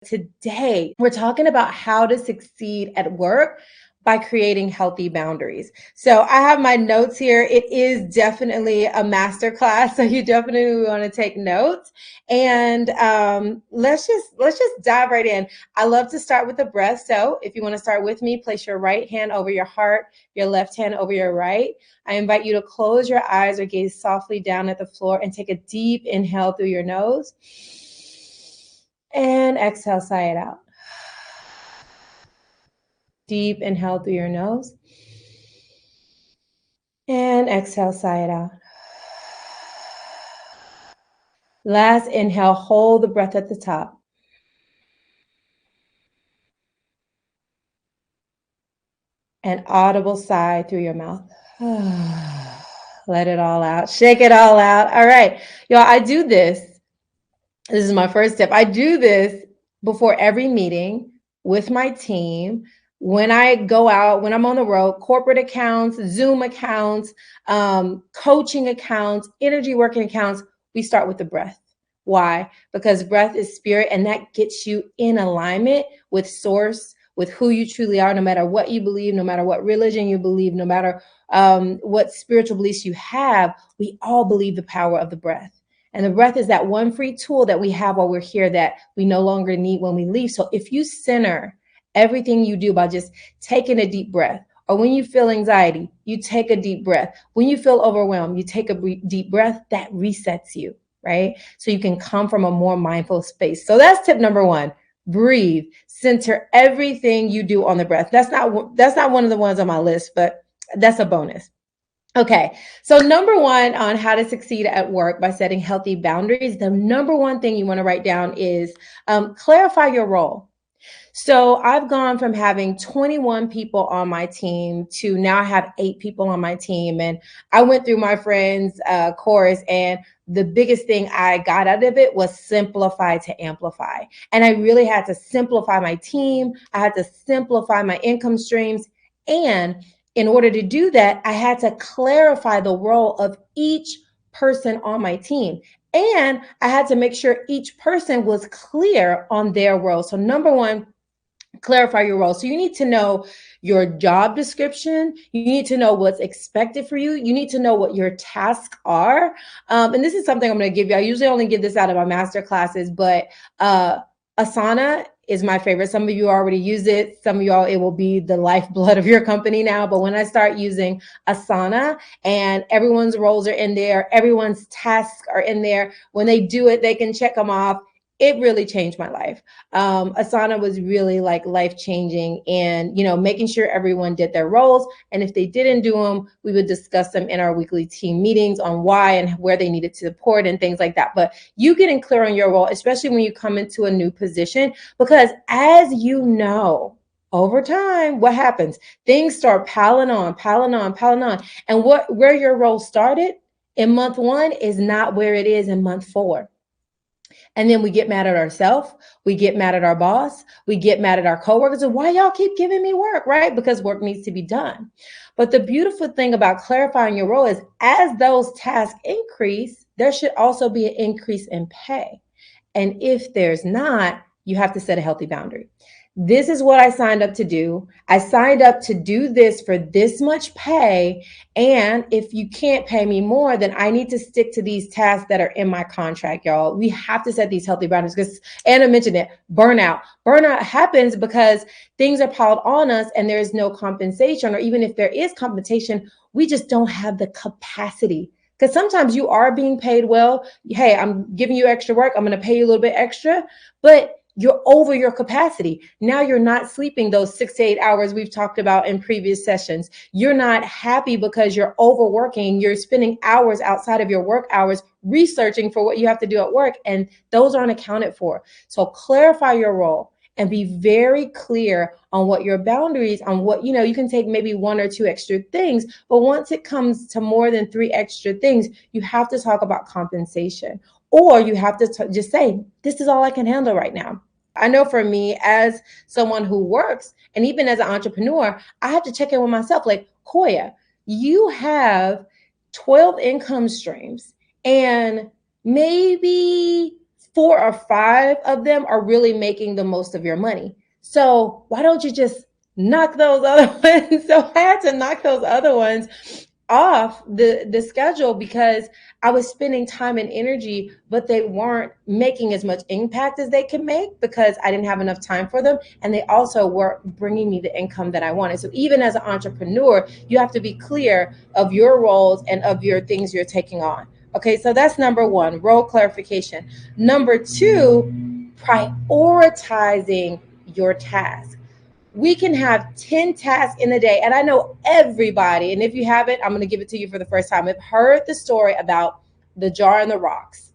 Today, we're talking about how to succeed at work by creating healthy boundaries. So I have my notes here. It is definitely a masterclass, so you definitely want to take notes. And let's just dive right in. I love to start with the breath. So if you want to start with me, place your right hand over your heart, your left hand over your right. I invite you to close your eyes or gaze softly down at the floor and take a deep inhale through your nose. And exhale, sigh it out. Deep inhale through your nose. And exhale, sigh it out. Last inhale, hold the breath at the top. An audible sigh through your mouth. Let it all out. Shake it all out. All right. Y'all, I do this. This is my first tip. I do this before every meeting with my team. When I go out, when I'm on the road, corporate accounts, Zoom accounts, coaching accounts, energy working accounts, we start with the breath. Why? Because breath is spirit, and that gets you in alignment with source, with who you truly are, no matter what you believe, no matter what religion you believe, no matter what spiritual beliefs you have, we all believe the power of the breath. And the breath is that one free tool that we have while we're here that we no longer need when we leave. So if you center everything you do by just taking a deep breath, or when you feel anxiety, you take a deep breath. When you feel overwhelmed, you take a deep breath, that resets you, right? So you can come from a more mindful space. So that's tip number one. Breathe. Center everything you do on the breath. That's not one of the ones on my list, but that's a bonus. Okay, so number one on how to succeed at work by setting healthy boundaries, the number one thing you want to write down is clarify your role. So I've gone from having 21 people on my team to now have 8 people on my team. And I went through my friend's course, and the biggest thing I got out of it was simplify to amplify. And I really had to simplify my team. I had to simplify my income streams. And in order to do that, I had to clarify the role of each person on my team. And I had to make sure each person was clear on their role. So number one, clarify your role. So you need to know your job description. You need to know what's expected for you. You need to know what your tasks are. And this is something I'm going to give you. I usually only give this out of my master classes, but Asana is my favorite. Some of you already use it. Some of y'all, it will be the lifeblood of your company now. But when I start using Asana and everyone's roles are in there, everyone's tasks are in there, when they do it, they can check them off. It really changed my life. Asana was really like life-changing, and, making sure everyone did their roles. And if they didn't do them, we would discuss them in our weekly team meetings on why and where they needed to support and things like that. But you getting clear on your role, especially when you come into a new position, because as you know, over time, what happens? Things start piling on. And where your role started in month 1 is not where it is in month 4. And then we get mad at ourselves. We get mad at our boss. We get mad at our coworkers. And why y'all keep giving me work, right? Because work needs to be done. But the beautiful thing about clarifying your role is as those tasks increase, there should also be an increase in pay. And if there's not, you have to set a healthy boundary. This is what I signed up to do. I signed up to do this for this much pay. And if you can't pay me more, then I need to stick to these tasks that are in my contract, y'all. We have to set these healthy boundaries because Anna mentioned it, burnout. Burnout happens because things are piled on us and there is no compensation, or even if there is compensation, we just don't have the capacity. Because sometimes you are being paid well. Hey, I'm giving you extra work. I'm going to pay you a little bit extra, but you're over your capacity. Now you're not sleeping those 6 to 8 hours we've talked about in previous sessions. You're not happy because you're overworking. You're spending hours outside of your work hours researching for what you have to do at work, and those aren't accounted for. So clarify your role and be very clear on what your boundaries, on what, you can take maybe 1 or 2 extra things, but once it comes to more than 3 extra things, you have to talk about compensation, or you have to just say, this is all I can handle right now. I know for me, as someone who works, and even as an entrepreneur, I have to check in with myself, like, Koya, you have 12 income streams, and maybe 4 or 5 of them are really making the most of your money. So why don't you just knock those other ones? So I had to knock those other ones off the schedule because I was spending time and energy, but they weren't making as much impact as they could make because I didn't have enough time for them. And they also weren't bringing me the income that I wanted. So even as an entrepreneur, you have to be clear of your roles and of your things you're taking on. Okay, so that's number one, role clarification. Number two, prioritizing your task. We can have 10 tasks in a day. And I know everybody, and if you haven't, I'm going to give it to you for the first time. I've heard the story about the jar and the rocks.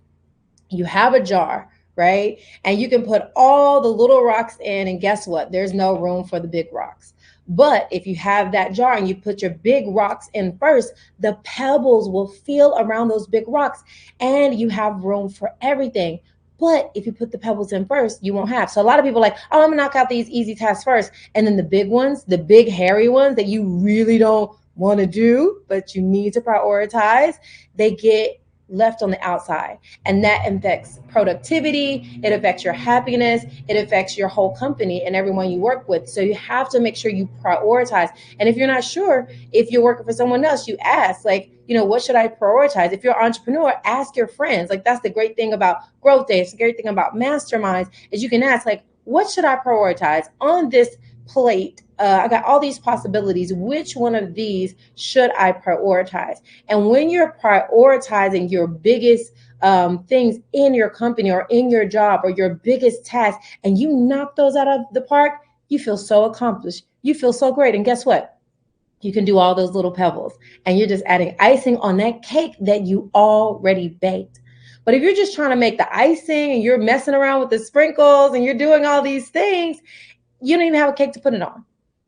You have a jar, right? And you can put all the little rocks in, and guess what? There's no room for the big rocks. But if you have that jar and you put your big rocks in first, the pebbles will feel around those big rocks and you have room for everything. But if you put the pebbles in first, you won't have. So a lot of people are like, oh, I'm gonna knock out these easy tasks first. And then the big ones, the big hairy ones that you really don't want to do, but you need to prioritize, they get left on the outside. And that affects productivity, it affects your happiness, it affects your whole company and everyone you work with. So you have to make sure you prioritize. And if you're not sure, if you're working for someone else, you ask, like, what should I prioritize? If you're an entrepreneur, ask your friends. Like, that's the great thing about GrowthDay. It's the great thing about masterminds is you can ask, like, what should I prioritize on this plate? I got all these possibilities. Which one of these should I prioritize? And when you're prioritizing your biggest things in your company or in your job or your biggest task, and you knock those out of the park, you feel so accomplished. You feel so great. And guess what? You can do all those little pebbles and you're just adding icing on that cake that you already baked. But if you're just trying to make the icing and you're messing around with the sprinkles and you're doing all these things, you don't even have a cake to put it on,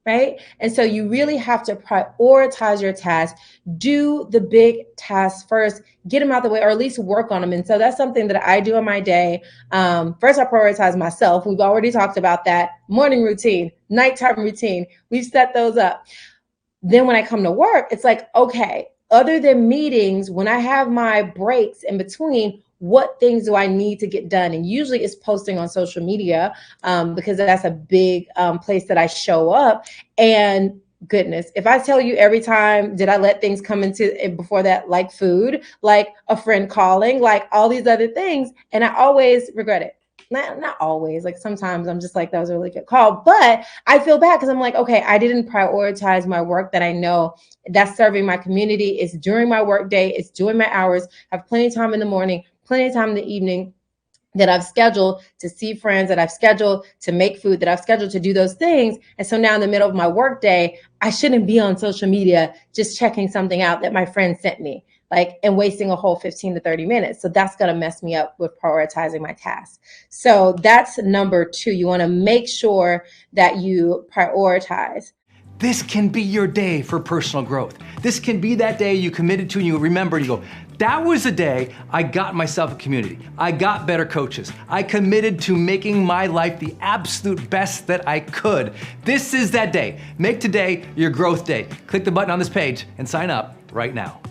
right? And so you really have to prioritize your tasks, do the big tasks first, get them out the way, or at least work on them. And so that's something that I do in my day. First, I prioritize myself. We've already talked about that. Morning routine, nighttime routine. We've set those up. Then when I come to work, it's like, okay, other than meetings, when I have my breaks in between, what things do I need to get done? And usually it's posting on social media because that's a big place that I show up. And goodness, if I tell you every time, did I let things come into it before that, like food, like a friend calling, like all these other things, and I always regret it. Not always, like sometimes I'm just like, that was a really good call, but I feel bad because I'm like, okay, I didn't prioritize my work that I know that's serving my community. It's during my work day. It's during my hours. I have plenty of time in the morning, plenty of time in the evening that I've scheduled to see friends, that I've scheduled to make food, that I've scheduled to do those things. And so now in the middle of my work day, I shouldn't be on social media just checking something out that my friend sent me, like, and wasting a whole 15 to 30 minutes. So that's going to mess me up with prioritizing my tasks. So that's number two. You want to make sure that you prioritize. This can be your day for personal growth. This can be that day you committed to and you remember and you go, that was the day I got myself a community. I got better coaches. I committed to making my life the absolute best that I could. This is that day. Make today your growth day. Click the button on this page and sign up right now.